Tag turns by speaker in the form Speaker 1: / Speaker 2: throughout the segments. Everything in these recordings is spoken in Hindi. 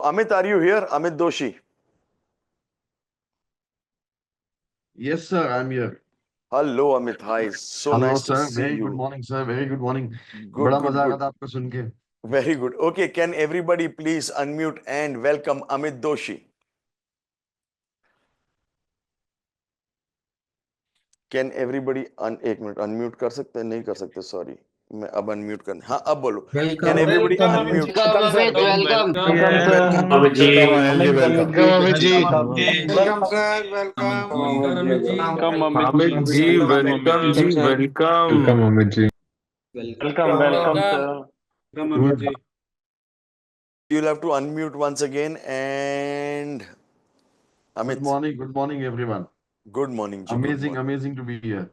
Speaker 1: Amit, are you here? Amit Doshi.
Speaker 2: Yes, sir, I'm here.
Speaker 1: Hello, Amit. Hi. So
Speaker 2: Hello,
Speaker 1: nice to
Speaker 2: sir.
Speaker 1: see
Speaker 2: Very good
Speaker 1: you.
Speaker 2: morning, sir. Very good morning.
Speaker 1: Good,
Speaker 2: बड़ा
Speaker 1: good,
Speaker 2: मजा आ रहा
Speaker 1: good.
Speaker 2: था आपको सुन के.
Speaker 1: Very good. Okay, can everybody please unmute and welcome Amit Doshi? Can everybody एक मिनट अनम्यूट कर सकते हैं? नहीं कर सकते, सॉरी. मैं अब अनम्यूट करना. हाँ, अब बोलो. Can
Speaker 3: Welcome,
Speaker 1: everybody
Speaker 3: welcome,
Speaker 1: unmute?
Speaker 3: welcome, Amit, welcome.
Speaker 4: Welcome, sir.
Speaker 2: Amit ji,
Speaker 4: Amit,
Speaker 2: welcome.
Speaker 4: Amit ji.
Speaker 3: Welcome, sir, welcome.
Speaker 4: Welcome,
Speaker 5: Amit ji, welcome ji, welcome.
Speaker 6: Welcome, Amit ji.
Speaker 4: welcome, sir.
Speaker 2: Good.
Speaker 1: You'll have to unmute once again and Amit.
Speaker 2: Good morning, everyone.
Speaker 1: Good morning, ji. Good morning.
Speaker 2: Amazing to be here.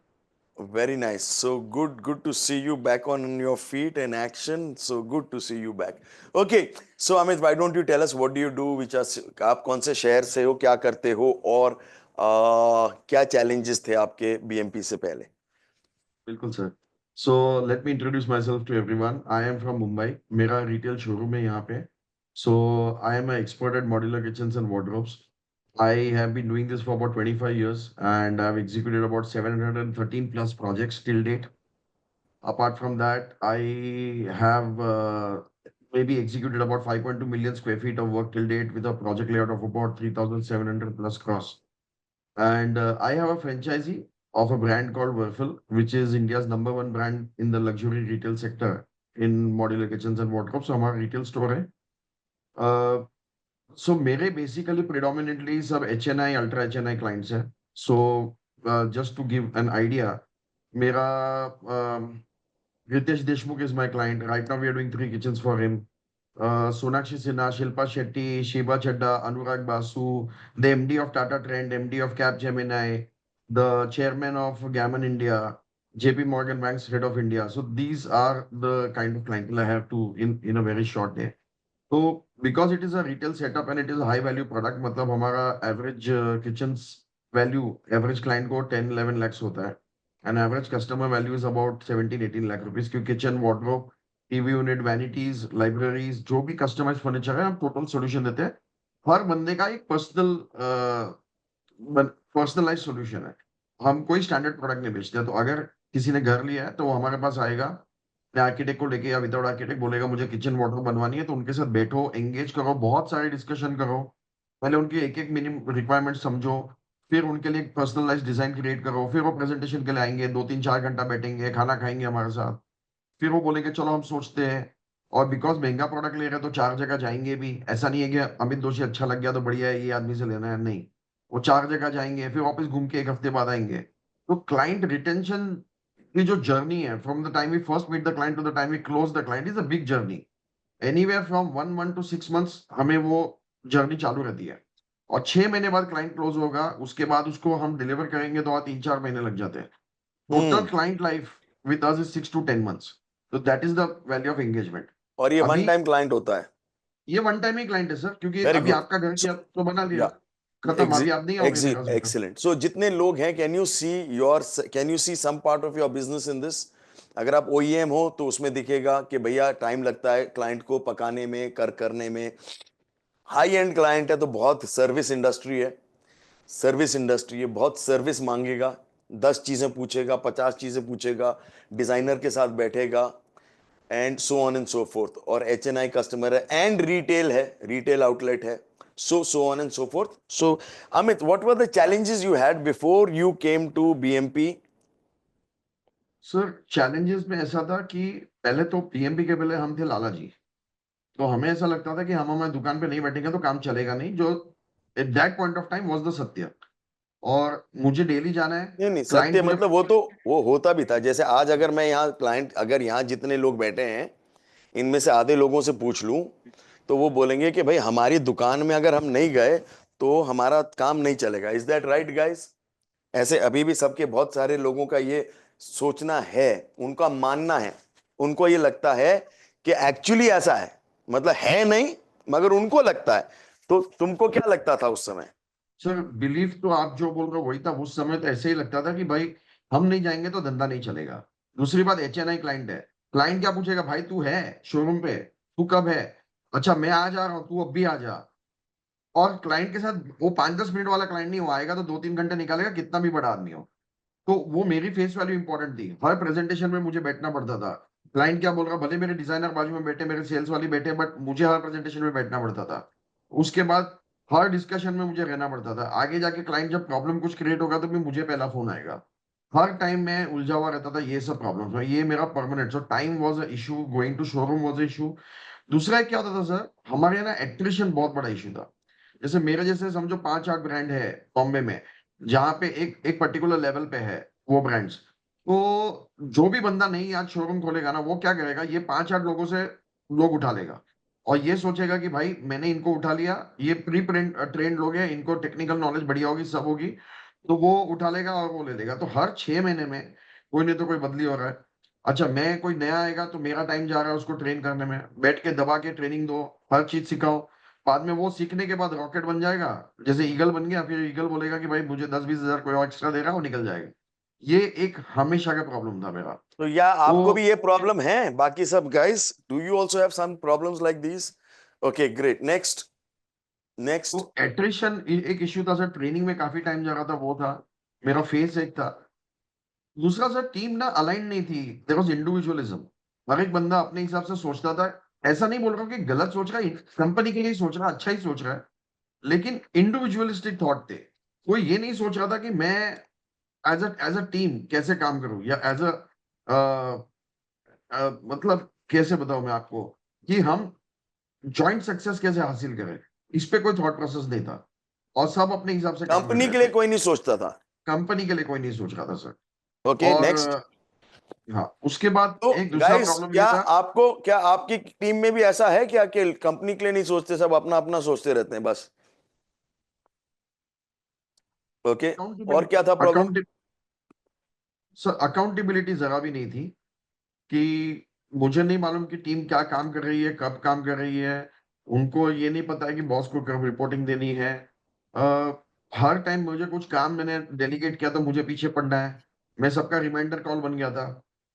Speaker 1: Very nice. So good to see you back on your feet in action. So good to see you back. Okay. So Amit, why don't you tell us what do you do? आप कौन से शहर से हो, क्या करते हो और क्या challenges थे आपके BMP से पहले?
Speaker 2: बिल्कुल sir. So let me introduce myself to everyone. I am from Mumbai. मेरा retail showroom है यहाँ पे. So I am an expert at modular kitchens and wardrobes. I have been doing this for about 25 years and I've executed about 713 plus projects till date. Apart from that, I have maybe executed about 5.2 million square feet of work till date with a project layout of about 3,700 plus cross. And I have a franchisee of a brand called Whirlpool, which is India's #1 brand in the luxury retail sector in modular kitchens and wardrobes. So हमारा retail store है. So मेरे basically predominantly सब HNI, ultra HNI clients हैं. So just to give an idea, मेरा Ritesh Deshmukh is my client. Right now we are doing 3 kitchens for him. Sonakshi Sinha, Shilpa Shetty, Shiba Chadda, Anurag Basu, the MD of Tata Trend, MD of Capgemini, the chairman of Gammon India, JP Morgan Bank's head of India. So these are the kind of clientele I have to in a very short day. So because it is a retail setup and it is a high value product, मतलब हमारा average kitchens value average client को 10-11 lakhs होता है and average customer value is about 17-18 lakh rupees क्योंकि kitchen wardrobe TV unit vanities libraries जो भी कस्टमाइज फर्नीचर है हम टोटल सॉल्यूशन देते हैं हर बंदे का एक पर्सनलाइज सॉल्यूशन है हम कोई स्टैंडर्ड प्रोडक्ट नहीं बेचते तो अगर किसी ने घर लिया है तो वो हमारे पास आएगा आर्किटेक्ट को लेके या विदाउट आर्किटेक्ट बोलेगा मुझे किचन वार्डरोब बनवानी है तो उनके साथ बैठो एंगेज करो बहुत सारे डिस्कशन करो पहले उनकी एक मिनिमम रिक्वायरमेंट समझो फिर उनके लिए पर्सनलाइज डिजाइन क्रिएट करो फिर वो प्रेजेंटेशन के लिए आएंगे 2-3-4 घंटा बैठेंगे खाना खाएंगे हमारे साथ फिर वो बोलेंगे चलो हम सोचते हैं और बिकॉज महंगा प्रोडक्ट ले रहे हैं तो 4 जगह जाएंगे भी ऐसा नहीं है कि अमित दोषी अच्छा लग गया तो बढ़िया है ये आदमी से लेना है नहीं वो 4 जगह जाएंगे फिर वापस घूम के 1 हफ्ते बाद आएंगे तो क्लाइंट रिटेंशन की जो जर्नी है from the time we first meet the client to the time we close the client is a big journey anywhere from 1 month to 6 months हमें वो जर्नी चालू रहती है और 6 महीने बाद क्लाइंट क्लोज होगा उसके बाद उसको हम डिलीवर करेंगे तो 3-4 महीने लग जाते हैं total client life with us is 6 to 10 months तो that is the value of engagement
Speaker 1: और ये वन टाइम क्लाइंट होता है
Speaker 2: ये वन टाइम ही क्लाइंट है सर क्योंकि
Speaker 1: Very
Speaker 2: अभी
Speaker 1: good.
Speaker 2: आपका घर किया तो बना लिया
Speaker 1: Yeah.
Speaker 2: खत्म अभी आप नहीं आओगे मेरे पास
Speaker 1: Excellent. So जितने लोग हैं can you see some part of your business in this? अगर आप OEM हो तो उसमें दिखेगा कि भैया टाइम लगता है क्लाइंट को पकाने में करने में हाई एंड क्लाइंट है तो बहुत सर्विस इंडस्ट्री है बहुत सर्विस मांगेगा 10 चीजें पूछेगा 50 चीजें पूछेगा डिजाइनर के साथ बैठेगा and so on and so fourth और HNI कस्टमर है एंड रिटेल आउटलेट है so on and so forth. So Amit, what were the challenges you had before you came to BMP?
Speaker 2: Sir challenges में ऐसा था कि पहले तो बीएमपी के पहले हम थे लाला जी तो हमें ऐसा लगता था कि हम हमारी दुकान पे नहीं बैठेंगे तो काम चलेगा नहीं जो at that point of time was the सत्य और मुझे डेली जाना है
Speaker 1: नहीं
Speaker 2: क्लाइंट
Speaker 1: सत्य मतलब वो होता भी था जैसे आज अगर मैं यहाँ क्लाइंट अगर यहाँ जितने लोग बैठे हैं इनमें से आधे लोगों से पूछ लूं तो वो बोलेंगे कि भाई हमारी दुकान में अगर हम नहीं गए तो हमारा काम नहीं चलेगा इज दैट राइट गाइस ऐसे अभी भी सबके बहुत सारे लोगों का ये सोचना है उनका मानना है उनको ये लगता है कि एक्चुअली ऐसा है मतलब है नहीं मगर उनको लगता है तो तुमको क्या लगता था उस समय
Speaker 2: सर बिलीफ तो आप जो बोल रहे हो वही था उस समय तो ऐसे ही लगता था कि भाई हम नहीं जाएंगे तो धंधा नहीं चलेगा दूसरी बात HNI क्लाइंट है क्लाइंट क्या पूछेगा भाई तू है शोरूम पे तू कब है अच्छा मैं आ जा रहा हूँ, तू अब भी आ जा। और क्लाइंट के साथ वो 5-10 मिनट वाला क्लाइंट नहीं, वो आएगा तो 2-3 घंटे निकालेगा, कितना भी बड़ा आदमी हो। तो वो मेरी फेस वैल्यू इंपॉर्टेंट थी। हर प्रेजेंटेशन में मुझे बैठना पड़ता था। क्लाइंट क्या बोल रहा, भले मेरे डिजाइनर बाजू में बैठे, मेरे सेल्स वाली बैठे, बट मुझे हर प्रेजेंटेशन में बैठना पड़ता था। उसके बाद हर डिस्कशन में मुझे रहना पड़ता था। आगे जाके क्लाइंट जब प्रॉब्लम कुछ क्रिएट होगा तो भी मुझे पहला फोन आएगा। हर टाइम मैं उलझा हुआ रहता था, ये सब प्रॉब्लम, ये मेरा permanent. So time was a issue, going to showroom was a issue. दूसरा क्या होता था सर, हमारे यहाँ ना एट्रिशन बहुत बड़ा इशू था। जैसे मेरे जैसे समझो 5-8 ब्रांड है बॉम्बे में, जहाँ पे एक एक पर्टिकुलर लेवल पे है वो ब्रांड्स। तो जो भी बंदा नहीं आज शोरूम खोलेगा ना, वो क्या करेगा, ये 5-8 लोगों से लोग उठा लेगा। और ये सोचेगा कि भाई मैंने इनको उठा लिया, ये प्री ट्रेंड लोग हैं, इनको टेक्निकल नॉलेज बढ़िया होगी, सब होगी, तो वो उठा लेगा और वो ले लेगा। तो हर 6 महीने में कोई नहीं तो कोई बदली हो रहा है। अच्छा मैं कोई नया आएगा तो मेरा टाइम जा रहा है उसको ट्रेन करने में, बैठ के दबा के ट्रेनिंग दो, हर चीज सिखाओ। बाद में वो सीखने के बाद रॉकेट बन जाएगा, जैसे ईगल बन गया, फिर ईगल बोलेगा कि भाई मुझे 10-20 हजार कोई और एक्स्ट्रा दे रहा है, वो निकल जाएगा। ये एक हमेशा का प्रॉब्लम था मेरा।
Speaker 1: तो या
Speaker 2: तो
Speaker 1: आपको भी ये प्रॉब्लम है, बाकी सब guys, do you also have some problems like this? Okay great, next
Speaker 2: तो
Speaker 1: नेक्स्ट।
Speaker 2: एट्रिशन एक इश्यू था सर, ट्रेनिंग में काफी टाइम जा रहा था, वो था मेरा फेस एक था। दूसरा सर, टीम ना अलाइन नहीं थी, देयर वाज इंडिविजुअलिज्म। हर एक बंदा अपने हिसाब से सोचता था। ऐसा नहीं बोल रहा हूँ कि गलत सोच रहा है, कंपनी के लिए सोच रहा है, अच्छा ही सोच रहा है, लेकिन इंडिविजुअलिस्टिक थॉट थे। कोई ये नहीं सोच रहा था कि मैं एज अ टीम कैसे काम करूं, या एज मतलब कैसे बताऊं मैं आपको कि हम जॉइंट सक्सेस कैसे हासिल करें। इस पे कोई थॉट प्रोसेस नहीं था, और सब अपने हिसाब से काम कर
Speaker 1: कंपनी
Speaker 2: रहे
Speaker 1: के लिए
Speaker 2: थे।
Speaker 1: कोई नहीं सोचता था।
Speaker 2: कंपनी के लिए कोई नहीं सोच रहा था सर।
Speaker 1: ओके
Speaker 2: और
Speaker 1: नेक्स्ट।
Speaker 2: हाँ, उसके बाद
Speaker 1: तो
Speaker 2: एक दूसरा
Speaker 1: गाइस,
Speaker 2: प्रॉब्लम ये
Speaker 1: क्या
Speaker 2: था।
Speaker 1: आपको, क्या आपकी टीम में भी ऐसा है क्या कि कंपनी के लिए नहीं सोचते, सब अपना अपना सोचते रहते हैं बस? ओके, और क्या था प्रॉब्लम?
Speaker 2: अकाउंटेबिलिटी, सर अकाउंटेबिलिटी जरा भी नहीं थी। कि मुझे नहीं मालूम कि टीम क्या काम कर रही है, कब काम कर रही है। उनको ये नहीं पता है कि बॉस को कब रिपोर्टिंग देनी है। आ, हर टाइम मुझे कुछ काम मैंने डेलीगेट किया तो मुझे पीछे पड़ना है। मैं सबका रिमाइंडर कॉल बन गया था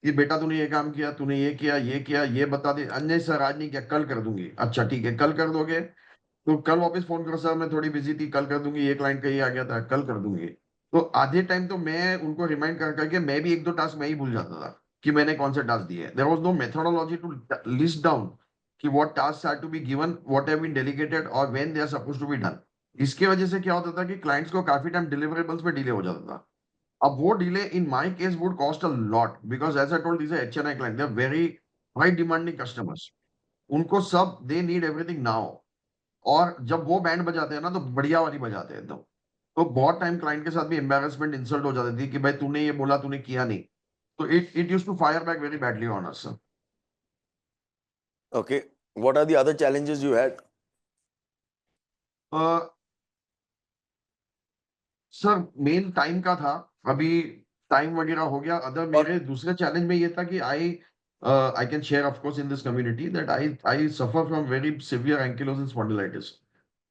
Speaker 2: कि बेटा तूने ये काम किया, तूने ये किया, ये किया, ये बता दे। अन्य सर आज नहीं किया, कल कर दूंगी। अच्छा ठीक है, कल कर दोगे तो कल वापस फोन करो, सर मैं थोड़ी बिजी थी, कल कर दूंगी, ये क्लाइंट का ये आ गया था, कल कर दूंगी। तो आधे टाइम तो मैं उनको रिमाइंड कर करके मैं भी 1-2 टास्क मैं ही भूल जाता था कि मैंने कौन से टास्क दिए। There was no methodology to list down कि what task are to be given, what have been delegated और when they are supposed to be done. इसके वजह से क्या होता था कि क्लाइंट्स को काफी टाइम डिलीवरेबल्स में डिले हो जाता था। अब वो delay in my case would cost a lot, because as I told this HNI client, they are very high demanding customers. उनको सब दे नीड एवरीथिंग नाउ। और जब वो बैंड बजाते हैं ना तो बढ़िया वाली बजाते हैं एकदम। तो बहुत टाइम क्लाइंट के साथ भी एम्बेरसमेंट, इंसल्ट हो जाती थी कि भाई तूने ये बोला, तूने किया नहीं। तो it used to fire back very badly on us.
Speaker 1: Okay, what are the other challenges you had?
Speaker 2: Sir main time का था। अभी टाइम वगैरह हो गया। अदर
Speaker 1: और
Speaker 2: मेरे दूसरे चैलेंज में ये था कि I can share of course in this community that I suffer from very severe ankylosis spondylitis.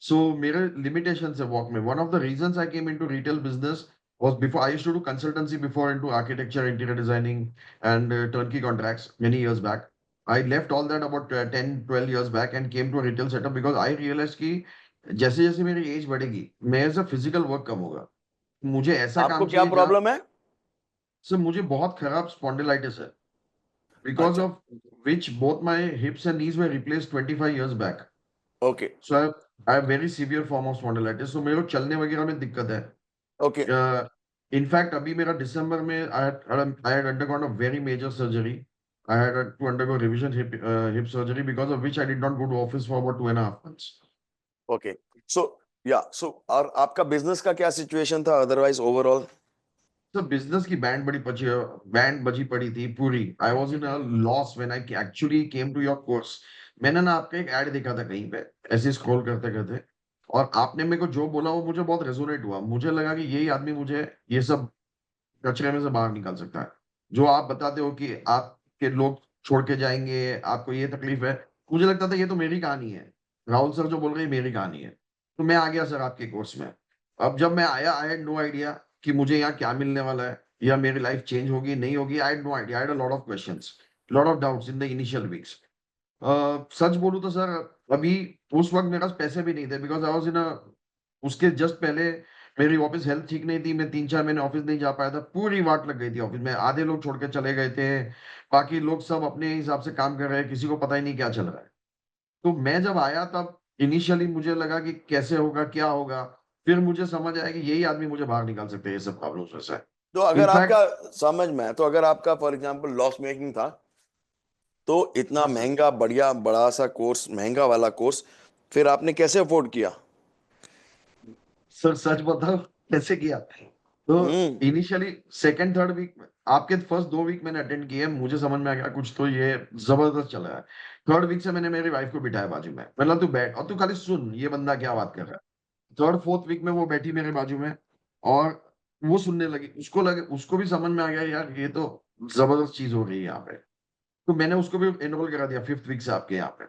Speaker 2: So मेरे लिमिटेशंस है वॉक में। One of the reasons I came into retail business was before I used to do consultancy before into architecture, interior designing, and turnkey contracts many years back. I left all that about 10-12 years back and came to a retail setup because I realized कि जैसे जैसे मेरी एज बढ़ेगी मेरे से फिजिकल वर्क कम होगा। मुझे ऐसा
Speaker 1: आपको
Speaker 2: काम
Speaker 1: क्या
Speaker 2: चाहिए जहाँ
Speaker 1: प्रॉब्लम है?
Speaker 2: से मुझे बहुत खराब स्पॉन्डिलाइटिस है, बिकॉज
Speaker 1: अच्छा,
Speaker 2: of which both my हिप्स and knees were replaced 25 years back.
Speaker 1: Okay
Speaker 2: So I have very severe form of spondylitis. So मेरे को चलने वगैरह में दिक्कत है।
Speaker 1: ओके
Speaker 2: इनफैक्ट अभी मेरा दिसंबर में I had undergone a very major surgery. I had to undergo revision hip surgery because of which I did not go to office for about 2.5 months.
Speaker 1: Okay. So yeah so, और आपका बिजनेस का क्या सिचुएशन था अदरवाइज ओवरऑल?
Speaker 2: तो बिजनेस की बैंड बजी पड़ी थी पूरी। I was in loss when I actually came to your course. मैंने ना आपका एक ऐड देखा था कहीं पे, ऐसे स्क्रॉल करते करते, और आपने मेरे को जो बोला वो मुझे बहुत रेजोनेट हुआ। मुझे लगा कि यही आदमी मुझे ये सब कचरे में से बाहर निकाल सकता है। जो आप बताते हो कि आपके लोग छोड़ के जाएंगे, आपको ये तकलीफ है, मुझे लगता था ये तो मेरी कहानी है। राहुल सर जो बोल रहे हैं मेरी कहानी है। तो मैं आ गया सर आपके कोर्स में। अब जब मैं आया, आई हैड नो आइडिया कि मुझे यहाँ क्या मिलने वाला है, या मेरी लाइफ चेंज होगी नहीं होगी। I had no idea, I had a lot of questions, lot of doubts in the initial weeks. सच बोलूं तो सर अभी उस वक्त मेरे पास पैसे भी नहीं थे बिकॉज आई वाज इन उसके जस्ट पहले मेरी ऑफिस हेल्थ ठीक नहीं थी, मैं 3-4 महीने ऑफिस नहीं जा पाया था, पूरी वाट लग गई थी ऑफिस में, आधे लोग छोड़ के चले गए थे, बाकी लोग सब अपने हिसाब से काम कर रहे हैं, किसी को पता ही नहीं क्या चल रहा है। तो मैं जब आया तब इनिशियली मुझे लगा कि कैसे होगा, क्या होगा, फिर मुझे समझ आया कि यही आदमी मुझे बाहर निकाल सकते हैं ये सब प्रॉब्लम्स में से।
Speaker 1: तो अगर
Speaker 2: इनफैक्ट
Speaker 1: आपका, समझ में आया, तो अगर आपका फॉर एग्जांपल लॉस मेकिंग था, तो इतना
Speaker 2: यस सर।
Speaker 1: महंगा बढ़िया बड़ा सा कोर्स, महंगा वाला कोर्स, फिर आपने कैसे अफोर्ड किया?
Speaker 2: सर सच बताओ कैसे किया? तो
Speaker 1: हम्म।
Speaker 2: इनिशियली सेकंड थर्ड वीक, आपके फर्स्ट 2 वीक मैंने अटेंड किए, मुझे समझ में आ गया कुछ तो ये जबरदस्त चल रहा है। थर्ड वीक से मैंने मेरी वाइफ को बिठाया बाजू में, मतलब तू बैठ और तू खाली सुन ये बंदा क्या बात कर रहा है। थर्ड फोर्थ वीक में वो बैठी मेरे बाजू में और वो सुनने लगी, उसको लगे, उसको भी समझ में आ गया यार ये तो जबरदस्त चीज हो रही है यहाँ पे। तो मैंने उसको भी एनरोल करा दिया 5th वीक से आपके यहाँ पे।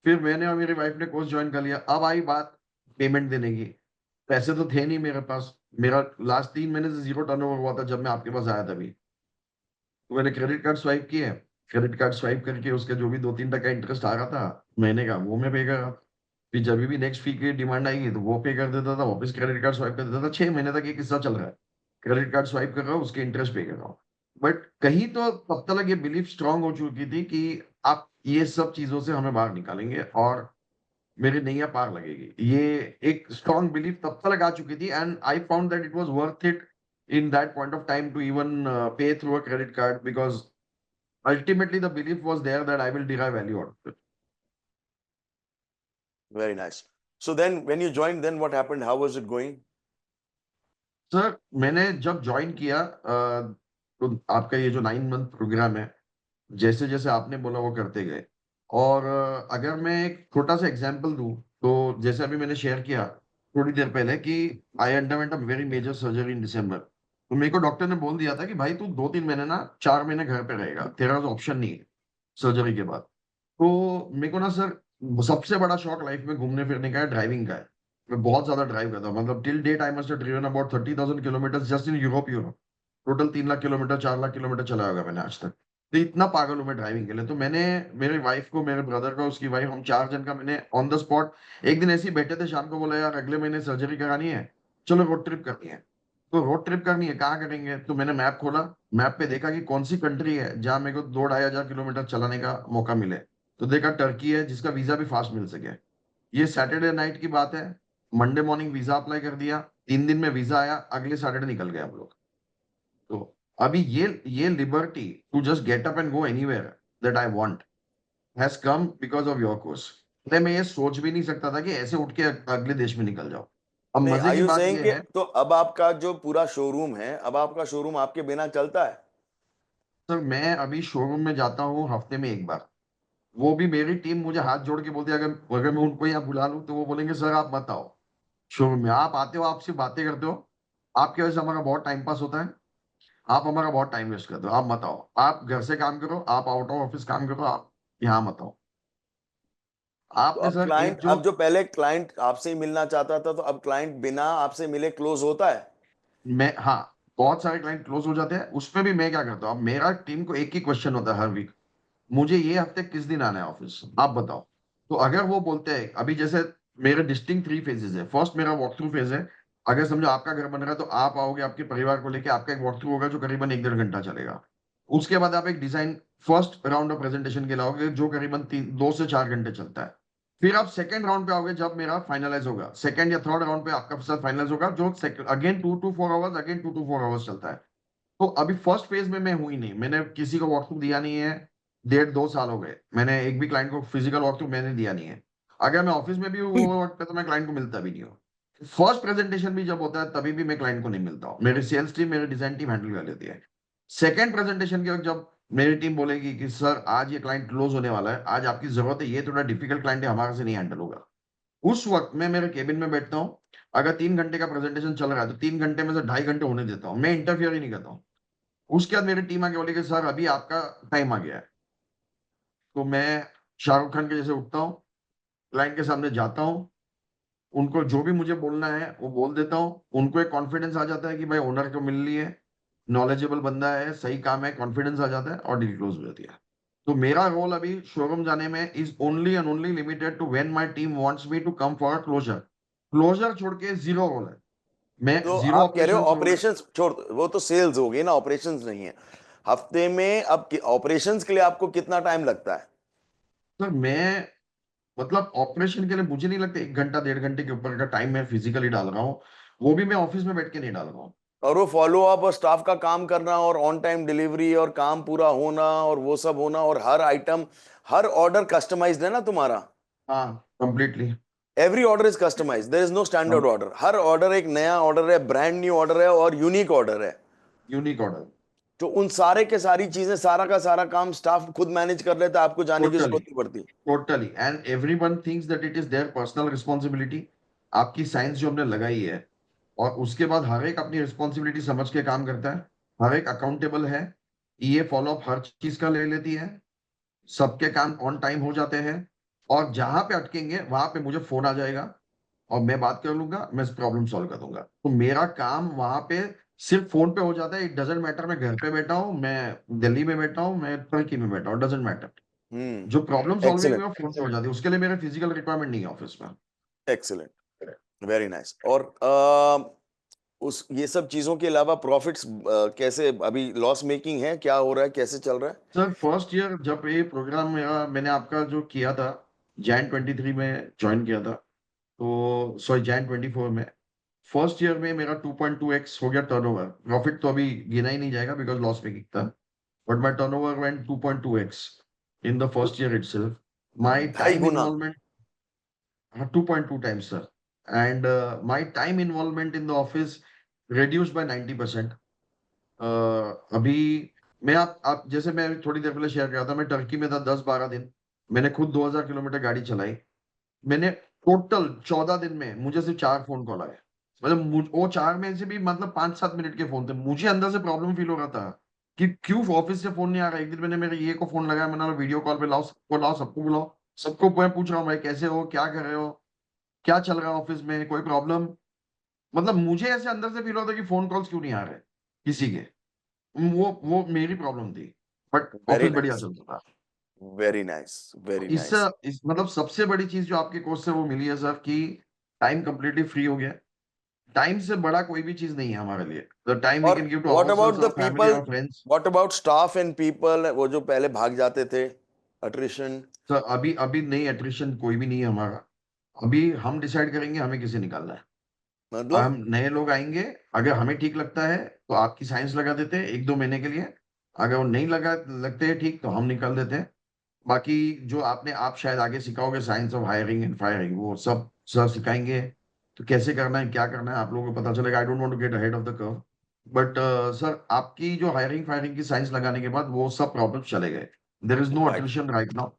Speaker 2: फिर मैंने और मेरी वाइफ ने कोर्स ज्वाइन कर लिया। अब आई बात पेमेंट देने की। पैसे तो थे नहीं मेरे पास, मेरा लास्ट 3 महीने से जीरो टर्नओवर हुआ था जब मैं आपके पास आया तभी। तो मैंने क्रेडिट कार्ड स्वाइप किए, क्रेडिट कार्ड स्वाइप करके उसके जो भी 2-3% इंटरेस्ट आ रहा था महीने का वो मैं पे कर रहा था। फिर जब भी नेक्स्ट फी की डिमांड आएगी तो वो पे कर देता था, वापस क्रेडिट कार्ड स्वाइप कर देता था। 6 महीने तक ये किस्सा चल रहा है, क्रेडिट कार्ड स्वाइप कर रहा हूँ, उसके इंटरेस्ट पे कर रहा हूँ। बट कहीं तो तब तक ये बिलीफ स्ट्रांग हो चुकी थी कि आप ये सब चीजों से हमें बाहर निकालेंगे और मेरी नैया पार लगेगी। ये एक स्ट्रांग बिलीफ तब तक आ चुकी थी and I found that it was worth it in that point of time to even pay through a credit card because ultimately the belief was there that I will derive value out of it.
Speaker 1: Very nice. So then when you join, then what happened, how was it going?
Speaker 2: Sir मैंने जब ज्वाइन किया तो आपका ये जो 9 मंथ प्रोग्राम है, जैसे जैसे आपने बोला वो करते गए। और अगर मैं एक छोटा सा एग्जांपल दूं तो जैसे अभी मैंने शेयर किया थोड़ी देर पहले कि I underwent a very major surgery in December. तो मेरे को डॉक्टर ने बोल दिया था कि भाई तू 2-3 महीने ना 4 महीने घर पे रहेगा, तेरा ऑप्शन नहीं है सर्जरी के बाद। तो मेरे को ना सर सबसे बड़ा शौक लाइफ में घूमने फिरने का है, ड्राइविंग का है। मैं बहुत ज्यादा ड्राइव करता हूँ, मतलब till date I must have driven about 30,000 kilometre just in Europe. Total 3 lakh kilometre 4 lakh kilometre चला होगा मैंने आज तक। तो इतना पागल हूं मैं ड्राइविंग के लिए। तो मैंने मेरी वाइफ को, मेरे ब्रदर को, उसकी वाइफ, हम 4 जन का मैंने ऑन द स्पॉट एक दिन ऐसे ही बैठे थे शाम को, बोला यार अगले महीने सर्जरी करानी है, चलो रोड ट्रिप करनी है। तो रोड ट्रिप करनी है, कहाँ करेंगे? तो मैंने मैप खोला, मैप पे देखा कि कौन सी कंट्री है जहां मेरे को 2-2.5 हजार किलोमीटर चलाने का मौका मिले। तो देखा टर्की है जिसका वीजा भी फास्ट मिल सके। ये सैटरडे नाइट की बात है, मंडे मॉर्निंग वीजा अप्लाई कर दिया, 3 दिन में वीजा आया, अगले सैटरडे निकल गए हम लोग। तो अभी ये liberty to just get up and go anywhere that I want has come because of your course. मैं ये सोच भी नहीं सकता था कि ऐसे उठ के अगले देश में निकल जाओ। अब
Speaker 1: नहीं,
Speaker 2: मजे
Speaker 1: आर
Speaker 2: की
Speaker 1: यू
Speaker 2: बात
Speaker 1: सेइंग कि
Speaker 2: यह है
Speaker 1: तो अब आपका जो पूरा शोरूम है, अब आपका शोरूम आपके बिना चलता है?
Speaker 2: सर, मैं अभी शोरूम में जाता हूँ हफ्ते में एक बार। वो भी मेरी टीम मुझे हाथ जोड़ के बोलती है, अगर अगर मैं उनको यहाँ बुला लूँ तो वो बोलेंगे सर आप मत आओ शोरूम में। आप आते हो, आप सिर्फ बातें करते हो, आपकी वजह से हमारा बहुत टाइम पास होता है, आप हमारा बहुत टाइम वेस्ट करते हो, आप मत आओ, आप घर से काम करो, आप आउट ऑफ ऑफिस काम करो, आप यहाँ मत आओ।
Speaker 1: तो
Speaker 2: आपने
Speaker 1: अब
Speaker 2: सर एक
Speaker 1: क्लाइंट,
Speaker 2: जो
Speaker 1: अब जो पहले क्लाइंट आपसे ही मिलना चाहता था, तो अब क्लाइंट बिना आपसे मिले क्लोज होता है?
Speaker 2: मैं, हाँ, बहुत सारे क्लाइंट क्लोज हो जाते हैं। उसमें भी मैं क्या करता हूँ, अब मेरा टीम को एक ही क्वेश्चन होता है हर वीक, मुझे ये हफ्ते किस दिन आना है ऑफिस, आप बताओ। तो अगर वो बोलते हैं, अभी जैसे मेरे डिस्टिंक्ट 3 फेजेस है। फर्स्ट मेरा वॉक थ्रू फेज है। अगर समझो आपका घर बन रहा है तो आप आओगे आपके परिवार को लेके, आपका एक वॉक थ्रू होगा जो करीबन 1-1.5 घंटा चलेगा। उसके बाद आप एक design first round of presentation के लाओगे जो करीबन 2 से 4 घंटे चलता है। फिर आप सेकंड राउंड पे आओगे जब मेरा फाइनलाइज होगा, सेकंड या थर्ड राउंड पे आपका साथ फाइनलाइज होगा जो again 2 to 4 hours, again 2 to 4 hours चलता है। तो अभी फर्स्ट फेज में मैं हुई नहीं, मैंने किसी को वॉक थ्रू दिया नहीं है। 1.5-2 साल हो गए, मैंने एक भी क्लाइंट को फिजिकल वॉक थ्रू मैंने दिया नहीं है। अगर मैं ऑफिस में भी हूँ वो वक्त पे तो मैं क्लाइंट को मिलता भी नहीं हूँ। फर्स्ट प्रेजेंटेशन भी जब होता है तभी भी मैं क्लाइंट को नहीं मिलता हूँ, मेरी सेल्स टीम, मेरी डिजाइन टीम हैंडल कर लेती है। सेकेंड प्रेजेंटेशन के वक्त जब मेरी टीम बोलेगी कि सर आज ये क्लाइंट क्लोज होने वाला है, आज आपकी जरूरत है, ये थोड़ा डिफिकल्ट क्लाइंट है, हमारे से नहीं हैंडल होगा, उस वक्त मैं मेरे केबिन में बैठता हूँ। अगर 3 घंटे का प्रेजेंटेशन चल रहा है तो 3 घंटे में से 2.5 घंटे होने देता हूँ, मैं इंटरफियर ही नहीं करता हूँ। उसके बाद मेरी टीम आके बोली कि सर अभी आपका टाइम आ गया है। तो मैं शाहरुख खान के जैसे उठता हूँ, क्लाइंट के सामने जाता हूँ, उनको जो भी मुझे बोलना है वो बोल देता हूँ। उनको एक कॉन्फिडेंस आ जाता है कि भाई ओनर को मिल रही है, नॉलेजेबल बंदा है, सही काम है, कॉन्फिडेंस आ जाता है और डील क्लोज हो जाती है। तो मेरा रोल अभी शोरूम जाने में is only and only limited to when my team wants me to come for a closure छोड़ के जीरो रोल है। मैं
Speaker 1: तो
Speaker 2: जीरो
Speaker 1: आप कह रहे हो
Speaker 2: ऑपरेशंस रोल है।
Speaker 1: ऑपरेशंस छोड़, वो तो सेल्स हो गई ना, ऑपरेशंस नहीं है। हफ्ते में अब ऑपरेशंस के लिए आपको कितना टाइम लगता है?
Speaker 2: सर मैं मतलब ऑपरेशन के लिए मुझे नहीं लगता 1 घंटा 1.5 घंटे के ऊपर का टाइम मैं फिजिकली डाल रहा हूँ। वो भी मैं ऑफिस में बैठ के नहीं डाल रहा हूँ।
Speaker 1: और वो फॉलो अप और स्टाफ का काम करना और ऑन टाइम डिलीवरी और काम पूरा होना और वो सब होना, और हर आइटम, हर ऑर्डर कस्टमाइज्ड है ना तुम्हारा?
Speaker 2: हाँ, completely.
Speaker 1: Every order is customized, there is no standard order. हर ऑर्डर एक नया ऑर्डर है, ब्रांड न्यू ऑर्डर है और यूनिक ऑर्डर है।
Speaker 2: Unique order.
Speaker 1: तो उन सारे के सारी चीजें, सारा का सारा काम स्टाफ खुद मैनेज कर लेता है, आपको जाने की
Speaker 2: टोटली
Speaker 1: जरूरत नहीं पड़ती?
Speaker 2: Totally and everyone thinks that it is their personal responsibility. आपकी साइंस जो हमने लगाई है, और उसके बाद हर एक अपनी रिस्पॉन्सिबिलिटी समझ के काम करता है। हर एक अकाउंटेबल है। ये फॉलो अप हर चीज का ले लेती है। सबके काम ऑन टाइम हो जाते हैं। और जहां पे अटकेंगे वहां पे मुझे फोन आ जाएगा और मैं बात कर लूंगा, मैं प्रॉब्लम सॉल्व कर दूंगा। तो मेरा काम वहां पे सिर्फ फोन पे हो जाता है। इट डजेंट मैटर मैं घर पे बैठा हूँ, मैं दिल्ली में बैठा हूँ, मैं तुर्की में बैठा हूँ, डजेंट मैटर। जो प्रॉब्लम सॉल्विंग
Speaker 1: एक्सीलेंट,
Speaker 2: है वो फोन पे हो जाती है। उसके लिए मेरे फिजिकल रिक्वायरमेंट नहीं है ऑफिस में।
Speaker 1: Excellent, very nice. और उस ये सब चीजों के अलावा प्रॉफिट्स कैसे, अभी लॉस मेकिंग है, क्या हो रहा है, कैसे चल रहा है?
Speaker 2: सर फर्स्ट ईयर जब ये प्रोग्राम मेरा मैंने आपका जो किया था, जैन 23 में ज्वाइन किया था, तो सॉरी जैन 24 में, फर्स्ट ईयर में मेरा 2.2x हो गया टर्नओवर। प्रॉफिट तो अभी गिना ही नहीं जाएगा बिकॉज लॉस मेकिंग था। But my turnover went 2.2x in the first year itself. My
Speaker 1: ढाई
Speaker 2: टाइम
Speaker 1: गुना?
Speaker 2: Involvement, 2.2 times sir, and my time involvement in the office reduced by 90%। अभी मैं आप जैसे मैं थोड़ी देर पहले शेयर कर रहा था, मैं टर्की में था 10-12 दिन। मैंने खुद 2000 किलोमीटर गाड़ी चलाई। मैंने टोटल 14 दिन में मुझे सिर्फ 4 फोन कॉल आए। मतलब वो 4 में से भी मतलब 5-7 मिनट के फोन थे। मुझे अंदर से प्रॉब्लम फील हो रहा था कि क्यों ऑफिस से फोन नहीं आ रहा। एक दिन मैंने मेरे ये को फोन लगाया, मैंने वीडियो कॉल पे लाओ, सबको लाओ, सबको बुलाओ, सबको मैं पूछ रहा हूँ भाई कैसे हो, क्या कर रहे हो, क्या चल रहा है ऑफिस में, कोई प्रॉब्लम। मतलब मुझे ऐसे अंदर से फील होता कि फोन कॉल्स क्यों नहीं आ रहे किसी के। वो मेरी प्रॉब्लम थी। बट
Speaker 1: वेरी
Speaker 2: ऑफिस बढ़िया
Speaker 1: नाइस,
Speaker 2: चलता था।
Speaker 1: वेरी नाइस, वेरी
Speaker 2: इससे
Speaker 1: नाइस।
Speaker 2: मतलब सबसे बड़ी चीज जो आपके कोर्स से वो मिली है सर कि टाइम कंप्लीटली फ्री हो गया। टाइम से बड़ा कोई भी चीज नहीं है हमारे लिए। द टाइम वी
Speaker 1: और
Speaker 2: can give to
Speaker 1: what about
Speaker 2: ourselves,
Speaker 1: the
Speaker 2: our family,
Speaker 1: people,
Speaker 2: our friends.
Speaker 1: What about staff and people, वो जो पहले भाग जाते थे, अट्रिशन?
Speaker 2: सर अभी अभी नई एट्रिशन कोई भी नहीं है हमारा। अभी हम डिसाइड करेंगे हमें किसे निकालना है। हम
Speaker 1: मतलब
Speaker 2: नए लोग आएंगे, अगर हमें ठीक लगता है तो आपकी साइंस लगा देते हैं 1-2 महीने के लिए। अगर वो नहीं लगा लगते हैं ठीक तो हम निकाल देते हैं। बाकी जो आप शायद आगे सिखाओगे science of hiring and firing, वो सब सर सिखाएंगे। तो कैसे करना है क्या करना है आप लोगों को पता चलेगा। I don't want to get ahead of the curve. But sir आपकी जो हायरिंग फायरिंग की साइंस लगाने के बाद वो सब प्रॉब्लम चले गए। There is no
Speaker 1: right.
Speaker 2: Attention right now.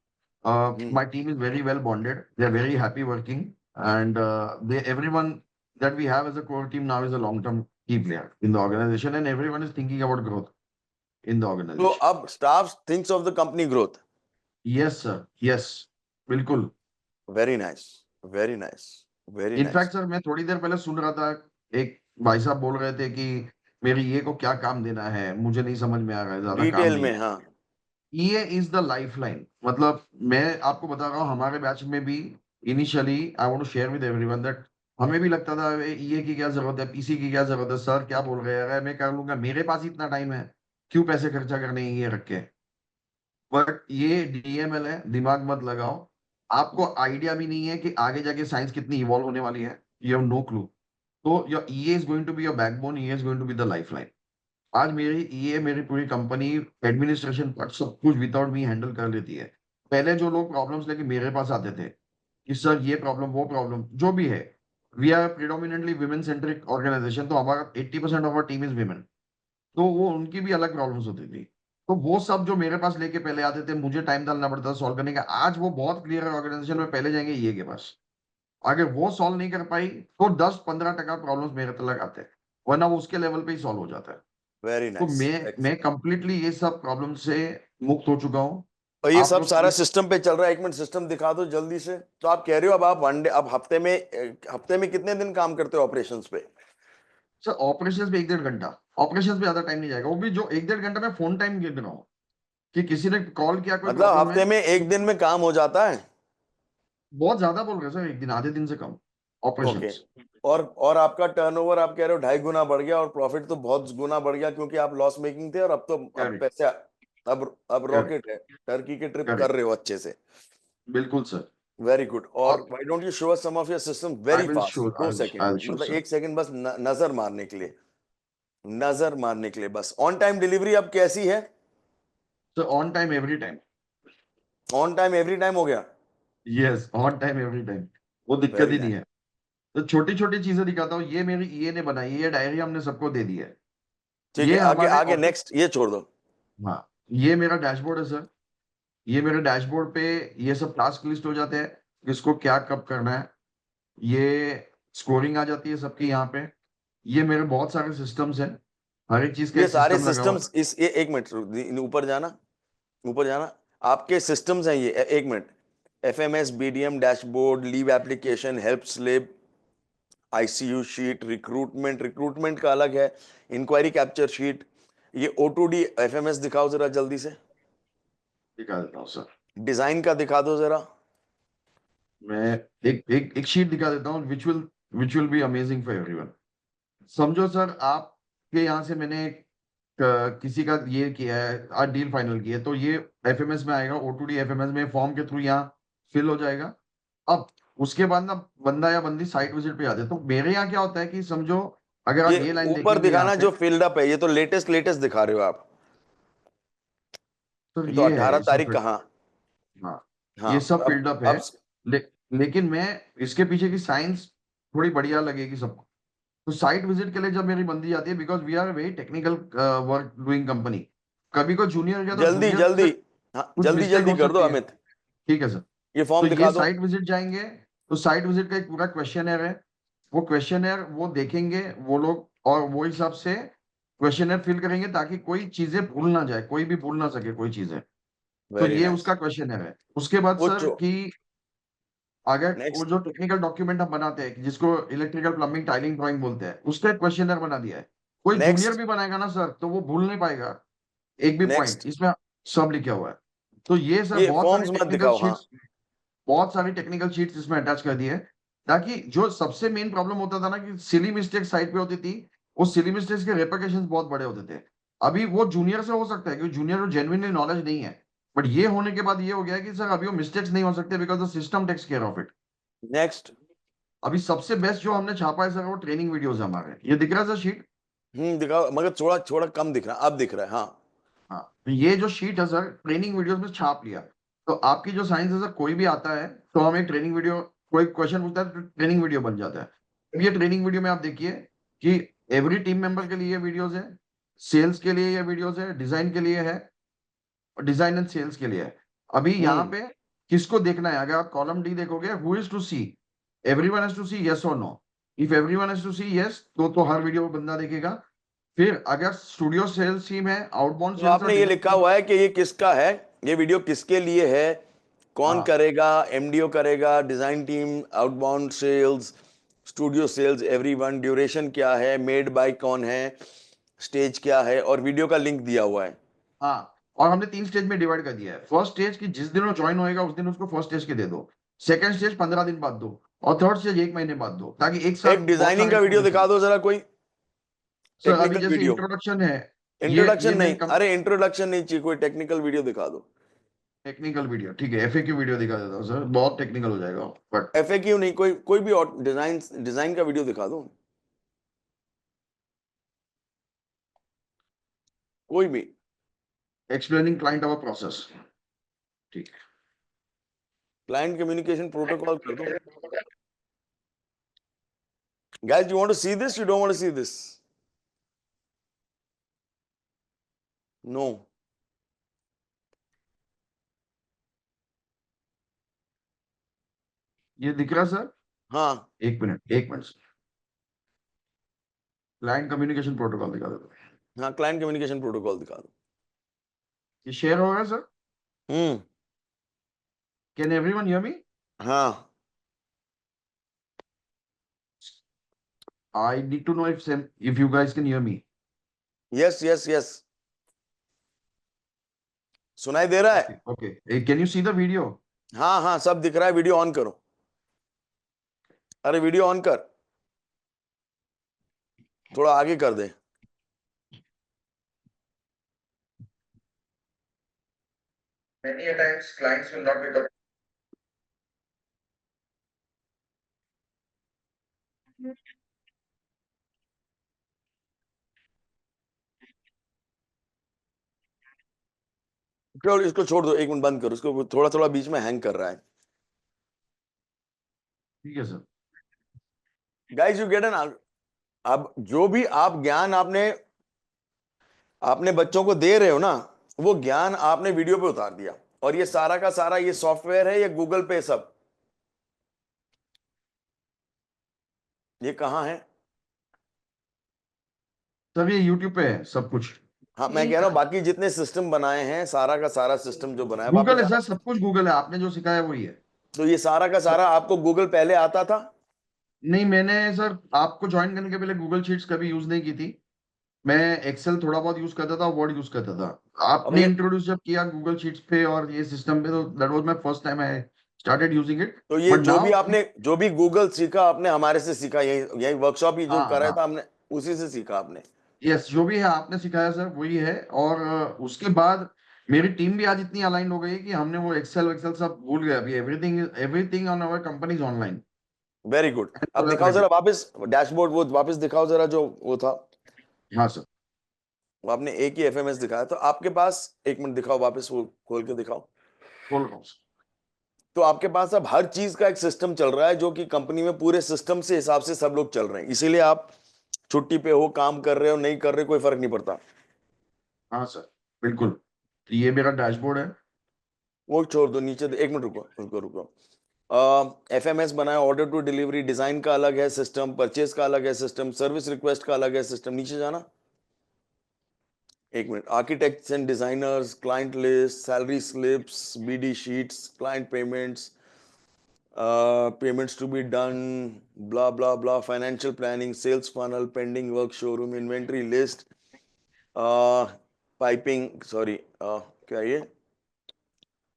Speaker 2: My team is very well bonded, they are very happy working, and they everyone that we have as a core team now is a long term key player in the organization, and everyone is thinking about growth in the
Speaker 1: तो
Speaker 2: organization.
Speaker 1: अब staff thinks of the company growth.
Speaker 2: Yes sir, yes, बिल्कुल।
Speaker 1: Very nice, very nice, very
Speaker 2: in fact
Speaker 1: nice.
Speaker 2: Sir मैं थोड़ी देर पहले सुन रहा था, एक भाई साहब बोल रहे थे कि मेरे ये को क्या काम देना है, मुझे नहीं समझ में आ रहा है, ज्यादा काम
Speaker 1: डिटेल
Speaker 2: नहीं
Speaker 1: में,
Speaker 2: है।
Speaker 1: हाँ।
Speaker 2: ये इज द लाइफ लाइन। मतलब मैं आपको बता रहा हूँ हमारे बैच में भी initially I want to share with everyone that हमें भी लगता था ये की क्या जरूरत है, पीसी की क्या जरूरत है, सर क्या बोल रहे हैं, अरे मैं कर लूंगा, मेरे पास ही इतना टाइम है, क्यों पैसे खर्चा करने हैं ये रख के। बट ये डीएमएल है, दिमाग मत लगाओ। आपको आइडिया भी नहीं है कि आगे जाके साइंस कितनी इवॉल्व होने वाली है। You have no clue. तो your EA is going to be your backbone, EA is going to be the life line. आज मेरी ईए मेरी पूरी कंपनी एडमिनिस्ट्रेशन पर सब कुछ विदाउट मी हैंडल कर लेती है। पहले जो लोग प्रॉब्लम्स लेके मेरे पास आते थे कि सर ये प्रॉब्लम वो प्रॉब्लम जो भी है, we are predominantly women centric organisation, तो हमारा 80% of our team is women. तो वो उनकी भी अलग प्रॉब्लम्स होती थी। तो वो सब जो मेरे पास लेके पहले आते थे, मुझे टाइम डालना पड़ता था सॉल्व करने का। आज वो बहुत क्लियर है ऑर्गेनाइजेशन में, पहले जाएंगे ये के पास। अगर वो सॉल्व नहीं कर पाई तो 10-15% प्रॉब्लम्स मेरे तक आते हैं, वरना वो उसके लेवल पे ही सॉल्व हो जाता है।
Speaker 1: वेरी
Speaker 2: तो
Speaker 1: नाइस।
Speaker 2: मैं कंप्लीटली ये सब प्रॉब्लम से मुक्त हो चुका हूँ।
Speaker 1: और ये
Speaker 2: आप
Speaker 1: सब
Speaker 2: लोग
Speaker 1: सारा
Speaker 2: प्लीज।
Speaker 1: सिस्टम पे चल रहा है? एक मिनट सिस्टम दिखा दो जल्दी से। तो आप कह रहे हो अब आप वन डे, अब हफ्ते में कितने दिन काम करते हो ऑपरेशंस पे?
Speaker 2: सर ऑपरेशन पे 1-1.5 घंटा। ऑपरेशन पे ज्यादा टाइम नहीं जाएगा, वो भी जो 1-1.5 घंटा मैं फोन टाइम गिन रहा हूँ। कि किसी ने कॉल किया, कोई
Speaker 1: मतलब
Speaker 2: प्रॉब्लम
Speaker 1: हफ्ते
Speaker 2: है।
Speaker 1: में एक दिन में काम हो जाता है?
Speaker 2: बहुत ज्यादा बोल रहे हैं सर, एक दिन आधे दिन से कम ऑपरेशन।
Speaker 1: ओके। और आपका टर्नओवर आप कह रहे हो 2.5 गुना बढ़ गया, और प्रॉफिट तो बहुत गुना बढ़ गया, क्योंकि आप लॉस मेकिंग थे और अब
Speaker 2: करेक्ट,
Speaker 1: पैसे, अब
Speaker 2: करेक्ट,
Speaker 1: रॉकेट है, टर्की की ट्रिप कर
Speaker 2: करेक्ट,
Speaker 1: रहे हो अच्छे से।
Speaker 2: बिल्कुल सर।
Speaker 1: Very good. और
Speaker 2: और
Speaker 1: why don't you show us some of your system
Speaker 2: I
Speaker 1: very
Speaker 2: will
Speaker 1: fast,
Speaker 2: show,
Speaker 1: 2 second,
Speaker 2: I show
Speaker 1: मतलब
Speaker 2: सर।
Speaker 1: 1 सेकंड बस, नजर मारने के लिए, नजर मारने के लिए बस। ऑन टाइम डिलीवरी अब कैसी है?
Speaker 2: Sir on time every time.
Speaker 1: On time every time हो गया?
Speaker 2: Yes, on time every time, वो दिक्कत
Speaker 1: वेरी
Speaker 2: ही नहीं
Speaker 1: नाइस।
Speaker 2: है। तो छोटी छोटी चीजें दिखाता हूँ, ये मेरी ईए ने बनाई है, ये डायरी हमने सबको दे दी है।
Speaker 1: ठीक है,
Speaker 2: ये
Speaker 1: आगे
Speaker 2: हमारे
Speaker 1: आगे
Speaker 2: ऑफिस,
Speaker 1: नेक्स्ट ये छोड़ दो।
Speaker 2: हाँ, ये मेरा डैशबोर्ड है सर। ये मेरे डैशबोर्ड पे ये सब टास्क लिस्ट हो जाते हैं, किसको क्या कब करना है। ये स्कोरिंग आ जाती है सबकी यहाँ पे। ये मेरे बहुत सारे सिस्टम्स हैं, हर एक चीज का
Speaker 1: ये
Speaker 2: एक
Speaker 1: सारे
Speaker 2: सिस्टम लगा हुआ है।
Speaker 1: सिस्टम्स इस ये एक मिनट ऊपर जाना, ऊपर जाना। आपके सिस्टम्स हैं ये, एक minute. FMS, BDM, dashboard, leave application, help slip, ICU sheet, recruitment, recruitment का अलग है, इंक्वायरी कैप्चर शीट, ये O2D एफएमएस दिखाओ जरा जल्दी से।
Speaker 2: दिखा देता हूँ सर।
Speaker 1: डिजाइन का दिखा दो जरा।
Speaker 2: मैं एक शीट दिखा देता हूँ, which will be amazing for everyone. समझो सर, आपके यहाँ से मैंने किसी का ये किया है, आज डील फाइनल की है, तो ये एफएमएस में आएगा, O2D एफएमएस में फॉर्म के थ्रू यहाँ फिल हो जाएगा। अब उसके बाद ना बंदा या बंदी साइट विजिट पे आते हैं। तो मेरे यहाँ क्या होता है कि समझो, अगर
Speaker 1: ये
Speaker 2: आप ये लाइन
Speaker 1: ऊपर
Speaker 2: देखेंगे यहाँ
Speaker 1: दिखाना
Speaker 2: पे,
Speaker 1: जो फील्ड अप है, ये तो लेटेस्ट लेटेस्ट दिखा रहे हो आप।
Speaker 2: तो
Speaker 1: तो
Speaker 2: ये है
Speaker 1: 18
Speaker 2: ये
Speaker 1: तारीख
Speaker 2: सब।
Speaker 1: कहाँ?
Speaker 2: हाँ,
Speaker 1: हाँ।
Speaker 2: ये सब
Speaker 1: अब
Speaker 2: बिल्डअप है।
Speaker 1: अब
Speaker 2: ले, लेकिन मैं इसके पीछे की साइंस थोड़ी बढ़िया लगेगी सबको। तो साइट विजिट के लिए जब मेरी बंदी आती है, because we are very technical work doing company, कभी कोई जूनियर गया तो
Speaker 1: जल्दी
Speaker 2: जूनियर
Speaker 1: जल्दी,
Speaker 2: से
Speaker 1: हाँ
Speaker 2: कुछ
Speaker 1: जल्दी
Speaker 2: मिस्टेक
Speaker 1: जल्दी
Speaker 2: हो
Speaker 1: कर दो
Speaker 2: सकती है।
Speaker 1: अमित।
Speaker 2: ठीक है सर।
Speaker 1: ये
Speaker 2: तो
Speaker 1: फॉर्म
Speaker 2: ये
Speaker 1: दिखा दो।
Speaker 2: साइट विजिट जाएंगे, तो साइट विजिट का एक पूरा क्वेश्चनर है। वो क्वेश्चनर वो देखेंगे वो लोग, और वो हिसाब से क्वेश्चनर फिल करेंगे, ताकि कोई चीजें भूल ना जाए, कोई भी भूल ना सके कोई चीजें। तो
Speaker 1: वेरी
Speaker 2: ये
Speaker 1: नाइस।
Speaker 2: उसका क्वेश्चनर है। उसके बाद
Speaker 1: वो
Speaker 2: सर
Speaker 1: जो
Speaker 2: कि अगर वो
Speaker 1: नेक्स्ट,
Speaker 2: जो टेक्निकल डॉक्यूमेंट हम बनाते हैं, जिसको इलेक्ट्रिकल प्लम्बिंग टाइलिंग ड्राइंग बोलते हैं, उसका एक क्वेश्चनर बना दिया है। कोई जूनियर
Speaker 1: नेक्स्ट,
Speaker 2: भी बनाएगा ना सर, तो वो भूल नहीं पाएगा एक भी पॉइंट,
Speaker 1: नेक्स्ट।
Speaker 2: इसमें सब लिखा हुआ है। तो ये सर
Speaker 1: ये फॉर्म्स मत दिखाओ, हाँ।
Speaker 2: बहुत सारी टेक्निकल शीट्स इसमें अटैच कर दी है, ताकि जो सबसे मेन प्रॉब्लम होता था ना कि सिली मिस्टेक साइड पे होती थी, वो सिली मिस्टेक्स के रेपरकशंस बहुत बड़े होते थे। अभी वो जूनियर से हो सकता है, क्योंकि जूनियर को जेन्युइनली नॉलेज नहीं है। बट ये होने के बाद ये हो गया है कि सर अभी वो मिस्टेक्स नहीं हो सकते, because the system takes care of it.
Speaker 1: Next.
Speaker 2: अभी सबसे बेस्ट जो हमने छापा है सर, वो ट्रेनिंग वीडियोस हमारे, ये दिख रहा है सर शीट।
Speaker 1: दिखाओ, मगर थोड़ा थोड़ा कम दिख रहा है, अब दिख रहा है, हाँ।
Speaker 2: हाँ, तो ये जो शीट है सर, ट्रेनिंग वीडियोस में छाप लिया। तो आपकी जो साइंस है सर, कोई भी आता है तो हम एक ट्रेनिंग वीडियो, कोई क्वेश्चन पूछता है तो ट्रेनिंग वीडियो बन जाता है। अब ये ट्रेनिंग वीडियो में आप देखिए कि एवरी टीम मेंबर के लिए ये वीडियोस है, सेल्स के लिए ये वीडियोस है, डिजाइन के लिए है, और डिजाइन एंड सेल्स के लिए है। अभी यहाँ
Speaker 1: हम्म
Speaker 2: पे किसको देखना है, अगर आप कॉलम डी देखोगे, who is to see, everyone has to see yes और no. If everyone has to see yes, तो हर वीडियो बंदा देखेगा। फिर अगर स्टूडियो सेल्स टीम है, आउटबाउंड
Speaker 1: तो
Speaker 2: सेल्स और
Speaker 1: आपने ये लिखा
Speaker 2: डिजाइन,
Speaker 1: हुआ है कि ये किसका है, ये वीडियो किसके लिए है, कौन
Speaker 2: हाँ,
Speaker 1: करेगा? एमडीओ करेगा, design team, outbound sales, studio sales, everyone, duration क्या है, मेड बाय कौन है, स्टेज क्या है, और वीडियो का लिंक दिया हुआ है।
Speaker 2: हाँ। और हमने 3 स्टेज में डिवाइड कर दिया है। फर्स्ट स्टेज की जिस दिन वो ज्वाइन होएगा, उस दिन उसको फर्स्ट स्टेज के दे दो। सेकंड स्टेज 15 दिन बाद दो, और थर्ड स्टेज 1 महीने बाद दो, ताकि एक
Speaker 1: एक
Speaker 2: साथ बहुत
Speaker 1: डिजाइनिंग
Speaker 2: सारे
Speaker 1: का वीडियो दिखा
Speaker 2: इंफॉर्मेशन।
Speaker 1: दो जरा, कोई
Speaker 2: सर अभी
Speaker 1: टेक्निकल
Speaker 2: जैसे
Speaker 1: वीडियो।
Speaker 2: इंट्रोडक्शन है, ये
Speaker 1: इंट्रोडक्शन नहीं,
Speaker 2: मेन
Speaker 1: अरे इंट्रोडक्शन नहीं चाहिए, कोई टेक्निकल वीडियो दिखा दो।
Speaker 2: टेक्निकल वीडियो, ठीक है, एफएक्यू वीडियो दिखा देता हूँ सर, बहुत टेक्निकल हो जाएगा बट।
Speaker 1: एफएक्यू नहीं, कोई कोई भी डिजाइन डिजाइन का वीडियो दिखा दो, कोई भी।
Speaker 2: एक्सप्लेनिंग क्लाइंट अवर प्रोसेस, ठीक
Speaker 1: क्लाइंट कम्युनिकेशन प्रोटोकॉल कर दो। Guys, you want to see this? You don't want to see this? No.
Speaker 2: है। ये दिख रहा है सर?
Speaker 1: हाँ,
Speaker 2: एक मिनट, एक मिनट, क्लाइंट कम्युनिकेशन प्रोटोकॉल दिखा देता हूँ।
Speaker 1: हाँ, क्लाइंट कम्युनिकेशन प्रोटोकॉल दिखा दो।
Speaker 2: ये शेयर हो रहा है sir?
Speaker 1: Hmm.
Speaker 2: Can everyone hear me?
Speaker 1: हाँ।
Speaker 2: I need to know if you guys can hear me.
Speaker 1: Yes yes yes. सुनाई दे रहा है?
Speaker 2: Okay. Hey, can you see the video?
Speaker 1: हाँ हाँ सब दिख रहा है, वीडियो ऑन करो। अरे वीडियो ऑन कर, थोड़ा आगे कर दे।
Speaker 2: Many a times clients will not pick up.
Speaker 1: चलो इसको छोड़ दो, एक मिनट बंद करो इसको, थोड़ा थोड़ा बीच में हैंग कर रहा है।
Speaker 2: ठीक है sir.
Speaker 1: Guys you get an, अब जो भी आप ज्ञान आपने आपने बच्चों को दे रहे हो ना, वो ज्ञान आपने वीडियो पे उतार दिया। और ये सारा का सारा ये सॉफ्टवेयर है, ये गूगल पे सब, ये कहाँ है?
Speaker 2: सर ये YouTube पे है सब कुछ।
Speaker 1: हाँ मैं कह रहा हूँ बाकी जितने सिस्टम बनाए हैं, सारा का सारा सिस्टम जो बनाया
Speaker 2: गूगल
Speaker 1: वापस
Speaker 2: है सर, सब कुछ गूगल है, आपने जो सिखाया वही है।
Speaker 1: तो ये सारा का सारा आपको गूगल पहले आता था?
Speaker 2: नहीं, मैंने सर आपको ज्वाइन करने के पहले गूगल शीट्स कभी यूज नहीं की थी। मैं एक्सेल थोड़ा बहुत यूज करता था, वर्ड यूज करता था।
Speaker 1: अब
Speaker 2: आपने
Speaker 1: ये
Speaker 2: इंट्रोड्यूस जब किया गूगल शीट्स पे और ये सिस्टम पे, तो that was my first time I started using it.
Speaker 1: तो ये
Speaker 2: बट
Speaker 1: जो
Speaker 2: नाउ
Speaker 1: भी आपने जो भी गूगल सीखा आपने हमारे से सीखा, यही यही वर्कशॉप ही जो
Speaker 2: हाँ
Speaker 1: कराया
Speaker 2: हाँ,
Speaker 1: था हमने, उसी से सीखा आपने?
Speaker 2: यस, जो भी है आपने सिखाया सर वही है। और उसके बाद मेरी टीम भी आज इतनी अलाइन हो गई है कि हमने वो एक्सेल वेक्सेल सब भूल गए। अभी everything on our company is online.
Speaker 1: Very good. अब दिखाओ जरा वापस डैशबोर्ड, वो वापस दिखाओ जरा जो वो था।
Speaker 2: हाँ सर।
Speaker 1: वो आपने एक ही एफएमएस दिखाया, तो आपके पास एक मिनट दिखाओ वापस, वो खोल के दिखाओ।
Speaker 2: बोल रहा हूँ सर।
Speaker 1: तो आपके पास अब हर चीज का एक सिस्टम चल रहा है, जो कि कंपनी में पूरे सिस्टम से हिसाब से सब लोग चल रहे हैं, इसीलिए आप छुट्टी पे हो, काम कर रहे हो नहीं कर रहे, कोई फर्क नहीं पड़ता।
Speaker 2: हाँ सर, बिल्कुल। तो ये मेरा डैशबोर्ड है।
Speaker 1: वो छोड़ दो, नीचे एक मिनट रुको रुको रुको। एफएमएस बनाया, ऑर्डर टू डिलीवरी, डिजाइन का अलग है सिस्टम, परचेज का अलग है सिस्टम, सर्विस रिक्वेस्ट का अलग है सिस्टम। नीचे जाना एक minute. Architects and designers, client list, salary slips, BD sheets, client payments, payments to be done, blah blah blah, financial planning, sales funnel, pending work, showroom inventory list, piping, sorry, क्या ये,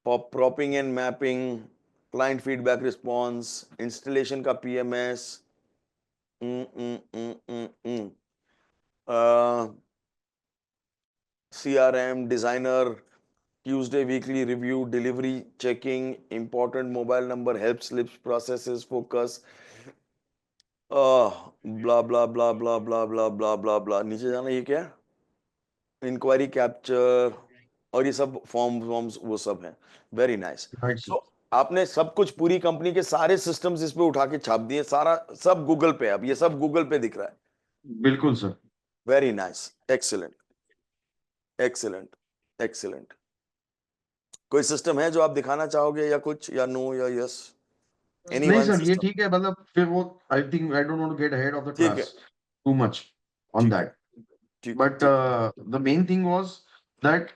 Speaker 1: propping and mapping, client feedback response, installation का PMS, CRM, designer, Tuesday weekly review, delivery checking, important mobile number, help slips, processes, focus, ब्ला ब्ला ब्ला ब्ला ब्ला ब्ला ब्ला ब्ला ब्ला। नीचे जाना, ये क्या, इंक्वायरी कैप्चर, और ये सब फॉर्म्स वो सब है। Very nice.
Speaker 2: Right sir.
Speaker 1: So आपने सब कुछ, पूरी कंपनी के सारे सिस्टम्स इस पे उठा के छाप दिए, सारा सब गूगल पे, अब ये सब गूगल पे दिख रहा है।
Speaker 2: बिल्कुल sir.
Speaker 1: Very nice, excellent excellent excellent. कोई सिस्टम है जो आप दिखाना चाहोगे, या कुछ, या नो, या यस? एनी
Speaker 2: नहीं
Speaker 1: वन
Speaker 2: सर, ये
Speaker 1: सिस्टम?
Speaker 2: ठीक है। मतलब फिर वो I think I don't want to get ahead of the
Speaker 1: ठीक है
Speaker 2: क्लास टू मच ऑन
Speaker 1: ठीक है
Speaker 2: दैट।
Speaker 1: ठीक है
Speaker 2: बट
Speaker 1: ठीक है।
Speaker 2: The main thing was that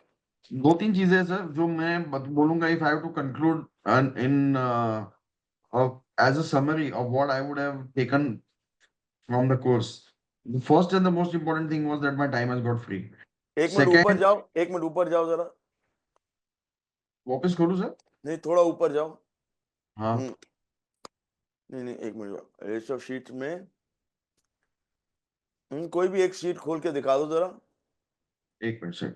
Speaker 2: दो तीन चीजें हैं सर जो मैं बोलूंगा, if I have to conclude in as a summary of what I would have taken from the course. The first and the most important thing was that my time has got free.
Speaker 1: एक मिनट ऊपर
Speaker 2: Second,
Speaker 1: जाओ, एक मिनट ऊपर जाओ जरा।
Speaker 2: वापस खोलूं सर?
Speaker 1: नहीं, थोड़ा ऊपर जाओ।
Speaker 2: हाँ,
Speaker 1: नहीं नहीं, एक मिनट, लिस्ट ऑफ शीट में कोई भी एक शीट खोल के दिखा दो जरा।
Speaker 2: एक मिनट सर।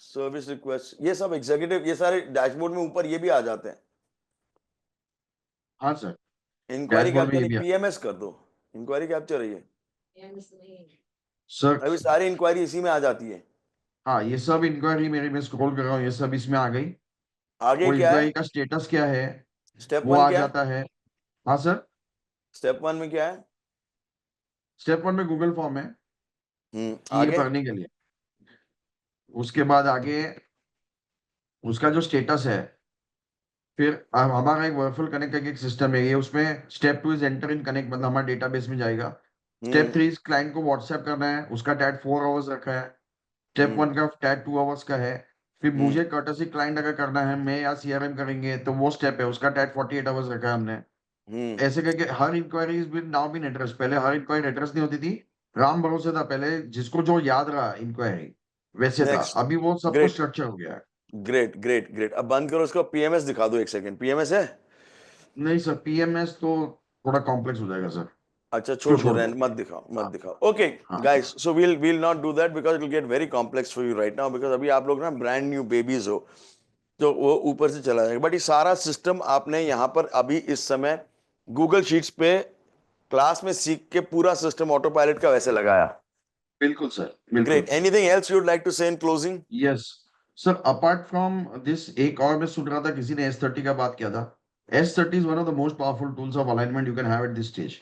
Speaker 1: सर्विस रिक्वेस्ट, ये सब एग्जीक्यूटिव, ये सारे डैशबोर्ड में ऊपर ये भी आ जाते हैं।
Speaker 2: हाँ सर,
Speaker 1: इंक्वायरी
Speaker 2: डैशबोर्ड में
Speaker 1: कैप्चर
Speaker 2: ये भी है
Speaker 1: पीएमएस कर दो। इंक्वायरी कैप्चर है ये,
Speaker 2: सर।
Speaker 1: अभी सारी इंक्वायरी इसी में आ जाती है।
Speaker 2: हाँ, ये सब इंक्वायरी मेरी, मैं स्क्रॉल कर रहा हूँ, ये सब इसमें आ गई।
Speaker 1: आगे
Speaker 2: वो
Speaker 1: क्या है?
Speaker 2: इंक्वायरी का स्टेटस क्या है
Speaker 1: स्टेप
Speaker 2: वो
Speaker 1: वन
Speaker 2: आ
Speaker 1: क्या है?
Speaker 2: जाता है। हाँ सर,
Speaker 1: स्टेप वन में क्या है?
Speaker 2: स्टेप 1 में गूगल फॉर्म है कि ये
Speaker 1: आगे?
Speaker 2: भरने के लिए। उसके बाद आगे उसका जो स्टेटस है, फिर हमारा एक वर्चुअल कनेक्ट का एक सिस्टम है ये, उसमें step 2 is enter in connect, मतलब हमारे डेटाबेस में जाएगा। स्टेप 3 इस क्लाइंट को व्हाट्सएप करना है, उसका टैग 4 आवर्स रखा है। स्टेप 1 का टैग 2 आवर्स का है। फिर मुझे कर्टसी क्लाइंट अगर करना है, मैं या सीआरएम करेंगे, तो वो स्टेप है, उसका टैग 48 आवर्स रखा है हमने। ऐसे करके हर inquiry is been now been address. पहले हर इंक्वायरी एड्रेस नहीं होती थी, राम भरोसे था पहले, जिसको जो याद रहा इंक्वायरी वैसे था,
Speaker 1: Next.
Speaker 2: अभी वो सब कुछ
Speaker 1: Great.
Speaker 2: स्ट्रक्चर हो गया है।
Speaker 1: Great great great. अब बंद करो इसको, पीएमएस दिखा दो, एक सेकंड। पीएमएस है?
Speaker 2: नहीं सर, पीएमएस तो थोड़ा कॉम्प्लेक्स हो जाएगा सर,
Speaker 1: अच्छा
Speaker 2: तो
Speaker 1: छोड़ दो,
Speaker 2: छोड़ दो।
Speaker 1: मत दिखाओ मत
Speaker 2: हाँ
Speaker 1: दिखाओ। ओके
Speaker 2: हाँ
Speaker 1: guys, so we'll not do that because it will get very complex for you right now, because अभी आप लोग ना ब्रांड न्यू बेबीज हो, तो वो ऊपर से चला जाएगा। बट ये सारा सिस्टम आपने यहाँ पर अभी इस समय गूगल शीट्स पे क्लास में सीख के पूरा सिस्टम ऑटो पायलट का वैसे लगाया।
Speaker 2: बिल्कुल सर, बिल्कुल।
Speaker 1: Great. Anything else you'd like to say in closing?
Speaker 2: Yes sir, apart from this, एक और मैं सुन रहा था किसी ने S30 का बात किया था। S30 is one of the most powerful tools of alignment you can have at this stage.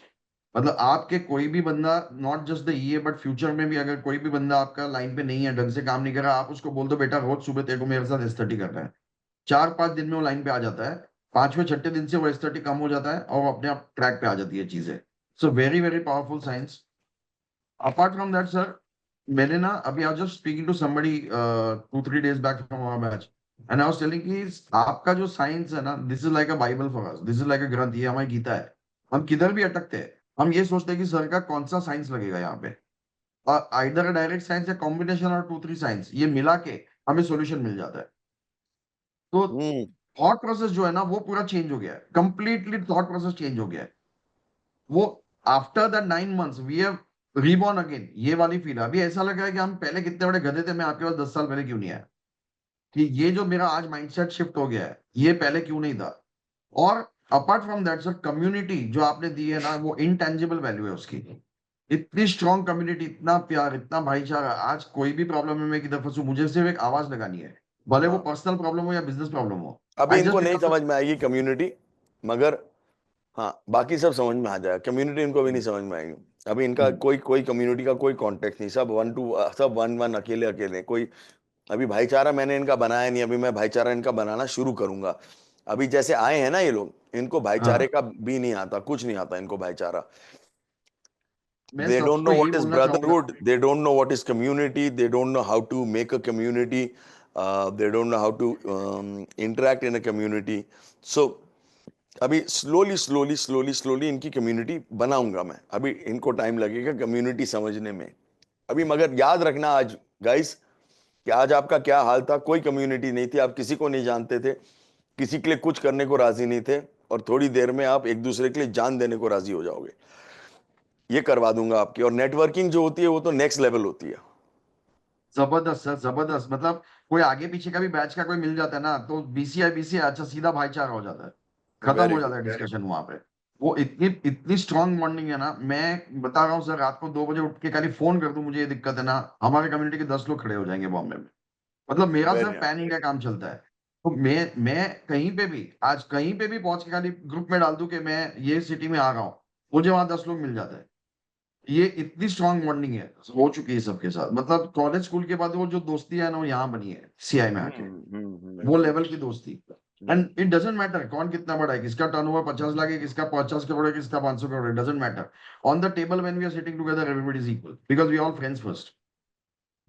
Speaker 2: मतलब आपके कोई भी बंदा, not just the EA but future में भी, अगर कोई भी बंदा आपका लाइन पे नहीं है, ढंग से काम नहीं कर रहा, आप उसको बोल दो बेटा रोज सुबह तेरे को मेरे साथ S30 करना है, 4-5 दिन में वो लाइन पे आ जाता है। 5वें-6ठे दिन से वो S30 कम हो जाता है और वो अपने आप ट्रैक पे आ जाती है चीजें। So very very powerful science. Apart from that sir, मैंने ना अभी I just speaking to somebody 2-3 days back from our batch, and I was telling कि आपका जो साइंस है ना, this is like a Bible for us, this is like a ग्रंथ, ये हमारी गीता है। हम किधर भी अटकते हैं, हम ये सोचते हैं कि सर का कौन सा साइंस लगेगा यहाँ पे, और आइदर डायरेक्ट साइंस या कॉम्बिनेशन और 2-3 साइंस, ये मिला के हमें सॉल्यूशन मिल जाता है। तो
Speaker 1: हम्म।
Speaker 2: थॉट प्रोसेस जो है ना, वो पूरा चेंज हो गया है, कंप्लीटली थॉट प्रोसेस चेंज हो गया है। वो after the 9 months we have reborn again, ये वाली फील है। अभी ऐसा लग रहा है कि हम पहले कितने बड़े गधे थे, मैं आपके पास 10 साल पहले क्यों नहीं आया, कि ये जो मेरा आज माइंडसेट शिफ्ट हो गया है, ये पहले क्यों नहीं था। और apart from that sir, community जो आपने दी है ना, वो इनटेंजिबल वैल्यू है उसकी। इतनी स्ट्रॉन्ग कम्युनिटी, इतना प्यार, इतना भाईचारा। आज कोई भी प्रॉब्लम है, मैं किधर फंसू, मुझे सिर्फ एक आवाज लगानी है, भले वो
Speaker 1: हाँ,
Speaker 2: पर्सनल प्रॉब्लम हो या बिजनेस प्रॉब्लम हो।
Speaker 1: अभी
Speaker 2: आई
Speaker 1: इनको
Speaker 2: जस्ट
Speaker 1: नहीं
Speaker 2: पिक अप।
Speaker 1: समझ में आएगी कम्युनिटी, मगर हाँ बाकी सब समझ में आ जाएगा। कम्युनिटी इनको भी नहीं समझ में आएगी। अभी इनका कोई कोई कम्युनिटी का कोई कॉन्टेक्ट नहीं, सब वन टू, सब वन वन, अकेले अकेले। कोई अभी भाईचारा मैंने इनका बनाया नहीं, अभी मैं भाईचारा इनका बनाना शुरू करूंगा। अभी जैसे आए हैं ना ये लोग, इनको भाईचारे
Speaker 2: हाँ,
Speaker 1: का भी नहीं आता, कुछ नहीं आता इनको भाईचारा।
Speaker 2: मैं
Speaker 1: They don't
Speaker 2: सबको
Speaker 1: know
Speaker 2: यही
Speaker 1: what is
Speaker 2: बोलना चाहूंगा।
Speaker 1: brotherhood. They don't know what is community. They don't know how to make a community. They don't know how to interact in a community. So अभी स्लोली इनकी कम्युनिटी बनाऊंगा मैं। अभी इनको टाइम लगेगा कम्युनिटी समझने में। अभी मगर याद रखना आज गाइस, कि आज आपका क्या हाल था, कोई कम्युनिटी नहीं थी, आप किसी को नहीं जानते थे, किसी के लिए कुछ करने को राजी नहीं थे, और थोड़ी देर में आप एक दूसरे के लिए जान देने को राजी हो जाओगे। ये करवा दूंगा आपकी। और नेटवर्किंग जो होती है वो तो नेक्स्ट लेवल होती है।
Speaker 2: जबरदस्त सर, जबरदस्त। मतलब कोई आगे पीछे का भी बैच का कोई मिल जाता है ना, तो बीसीआई अच्छा सीधा भाईचारा हो जाता है, खत्म
Speaker 1: वेरी
Speaker 2: हो जाता
Speaker 1: गुड,
Speaker 2: है
Speaker 1: वेरी
Speaker 2: डिस्कशन वहां पे। वो इतनी इतनी स्ट्रांग बॉन्डिंग है ना, मैं बता रहा हूँ सर, रात को 2 बजे उठ के खाली फोन कर दूं, मुझे ये दिक्कत है ना, हमारे कम्युनिटी के 10 लोग खड़े हो जाएंगे बॉम्बे में। मतलब मेरा
Speaker 1: वेरी
Speaker 2: सिर्फ पैन इंडिया काम चलता है। तो मैं कहीं पे भी, आज कहीं पे भी पहुंच के खाली ग्रुप में डाल दूं कि मैं ये सिटी में आ रहा हूँ, मुझे वहां 10 लोग मिल जाते हैं। ये इतनी स्ट्रांग बॉन्डिंग है, हो चुकी है सबके साथ। मतलब कॉलेज स्कूल के बाद वो जो दोस्ती है ना, वो यहाँ बनी है सीआई में आके, वो लेवल की दोस्ती। एंड इट डजेंट मैटर कौन कितना बड़ा है, किसका टर्नओवर 50 लाख है, किसका 50 करोड़ है, किसका 500 करोड़ है, doesn't matter. On the table when we are sitting together, everybody is equal because we all friends first.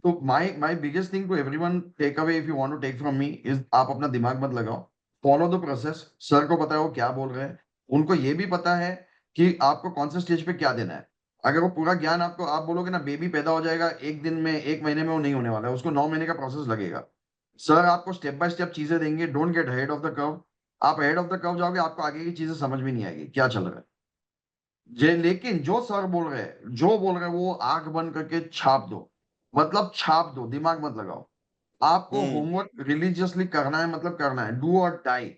Speaker 2: तो my biggest thing to everyone, take away if you want to take from me is, आप अपना दिमाग मत लगाओ, फॉलो द प्रोसेस। सर को पता है वो क्या बोल रहे हैं, उनको ये भी पता है कि आपको कौन से स्टेज पे क्या देना है। अगर वो पूरा ज्ञान आपको, आप बोलोगे ना बेबी पैदा हो जाएगा एक दिन में, एक महीने में, वो नहीं होने वाला है, उसको 9 महीने का प्रोसेस लगेगा। सर आपको स्टेप बाय स्टेप चीजें देंगे, don't get head of the curve. आप हेड ऑफ द कर्व जाओगे, आपको आगे की चीजें समझ में नहीं आएगी क्या चल रहा है। जे लेकिन जो सर बोल रहे हैं, जो बोल रहे हैं, वो आंख बंद करके छाप दो। मतलब छाप दो, दिमाग मत लगाओ। आपको होमवर्क रिलीजियसली करना है, मतलब करना है, डू और डाई।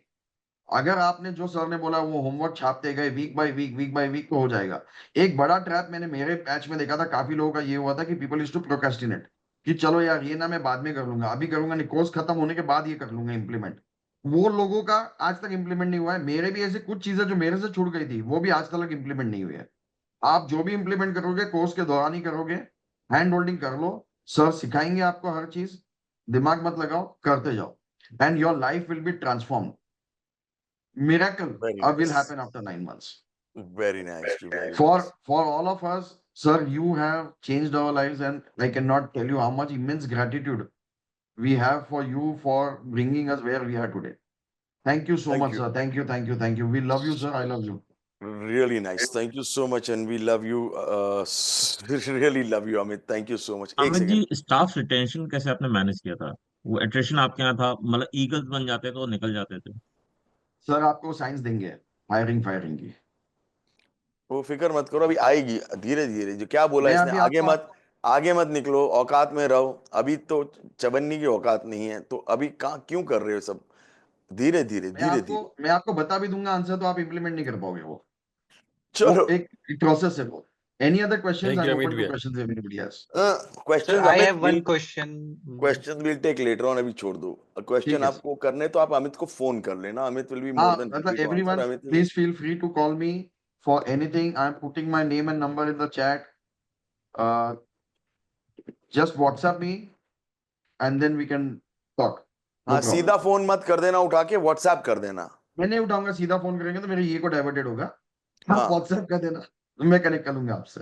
Speaker 2: अगर आपने जो सर ने बोला वो होमवर्क छापते गए, वीक बाय वीक, तो हो जाएगा। एक बड़ा ट्रैप मैंने मेरे बैच में देखा था, काफी लोगों का ये हुआ था कि पीपल इज टू प्रोक्रेस्टिनेट, कि चलो यार ये ना मैं बाद में कर लूंगा, अभी करूंगा नहीं, कोर्स खत्म होने के बाद ये कर लूंगा इंप्लीमेंट। वो लोगों का आज तक इंप्लीमेंट नहीं हुआ है। मेरे भी ऐसे कुछ चीजें जो मेरे से छूट गई थी, वो भी आज तक इंप्लीमेंट नहीं हुई है। आप जो भी इंप्लीमेंट करोगे कोर्स के दौरान ही करोगे। हैंड होल्डिंग कर लो, सर सिखाएंगे आपको हर चीज, दिमाग मत लगाओ, करते जाओ, and your life will be transform. Miracle
Speaker 1: very
Speaker 2: will
Speaker 1: nice,
Speaker 2: happen after 9 months.
Speaker 1: Very nice, very
Speaker 2: For
Speaker 1: nice.
Speaker 2: for all of us, sir, you have changed our lives, and I cannot tell you how much immense gratitude we have for you for bringing us where we are today. Thank you so
Speaker 1: thank
Speaker 2: much,
Speaker 1: you,
Speaker 2: sir. Thank you, thank you, thank you. We love you, sir. I love you.
Speaker 1: Really nice. Thank you so much, and we love you. Really love you, Amit. Thank you so much. एक
Speaker 6: Amit ji,
Speaker 1: second.
Speaker 6: Staff retention कैसे आपने मैनेज किया था? वो एट्रिशन आपके यहाँ था, मतलब ईगल्स बन जाते तो निकल जाते थे।
Speaker 2: सर आपको साइंस देंगे हायरिंग फायरिंग की।
Speaker 1: वो फिक्र मत करो, अभी आएगी धीरे धीरे. जो क्या बोला
Speaker 2: मैं
Speaker 1: इसने,
Speaker 2: अभी
Speaker 1: आगे मत निकलो, औकात में रहो. अभी तो चवन्नी की औकात नहीं है, तो अभी कहाँ क्यों कर रहे हो सब? धीरे धीरे धीरे धीरे.
Speaker 2: मैं आपको बता भी दूंगा आंसर, तो आप इम्प्लीमेंट नहीं कर पाओगे वो
Speaker 1: चलो.
Speaker 2: एक प्रोसेस है वो। Any other questions?
Speaker 7: Thank
Speaker 2: I
Speaker 7: you,
Speaker 2: am open
Speaker 7: Amit
Speaker 2: to
Speaker 7: भैया.
Speaker 2: Questions everybody else.
Speaker 1: Question
Speaker 3: I
Speaker 1: Amit
Speaker 3: have one question.
Speaker 1: Question will take later on. अभी छोड़ दो क्वेश्चन.
Speaker 2: ठीक है
Speaker 1: आपको करने तो आप अमित को फोन कर लेना. अमित विल बी
Speaker 2: हाँ,
Speaker 1: मोर देन
Speaker 2: मतलब
Speaker 1: happy to answer.
Speaker 2: Everyone
Speaker 1: Amit
Speaker 2: please feel free to call me for anything. I am putting my name and number in the chat. Just WhatsApp me and then we can talk.
Speaker 1: हाँ, सीधा फोन मत कर देना, उठा के व्हाट्सएप कर देना.
Speaker 2: मैं नहीं उठाऊंगा, सीधा फोन करेंगे तो मेरे ये को डाइवर्टेड होगा।
Speaker 1: हाँ.
Speaker 2: आप व्हाट्सएप कर देना, मैं कनेक्ट कर लूंगा आपसे।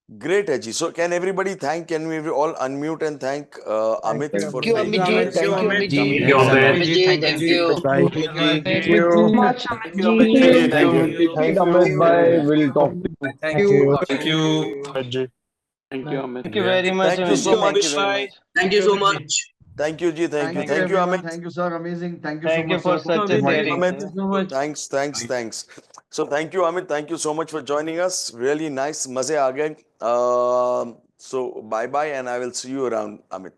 Speaker 1: Great, Haji. So can everybody thank? Can we all unmute and thank Amit for
Speaker 3: Thank you,
Speaker 1: being
Speaker 3: Amit ji.
Speaker 1: here?
Speaker 3: Thank you, Amit ji.
Speaker 5: Thank you, Amit.
Speaker 3: Amit ji, thank you.
Speaker 5: Thank you.
Speaker 8: Thank you so much, Amit ji.
Speaker 1: Thank you.
Speaker 8: Thank you, Amit bhai. We'll talk to you. Thank you.
Speaker 4: Thank you. Thank you, Amit.
Speaker 3: Thank you very much.
Speaker 1: Thank you
Speaker 3: Amit
Speaker 1: so
Speaker 3: ji.
Speaker 1: much.
Speaker 9: Thank you so much.
Speaker 1: Thank you, Ji. Thank you. Thank you,
Speaker 2: everyone.
Speaker 1: Amit.
Speaker 2: Thank you, sir. Amazing. Thank you so
Speaker 3: Thank you
Speaker 2: much,
Speaker 3: for
Speaker 2: sir.
Speaker 3: such a sharing.
Speaker 1: Amit. Thanks. So thank you, Amit. Thank you so much for joining us. Really nice. मजे आ गए. So bye bye, and I will see you around, Amit.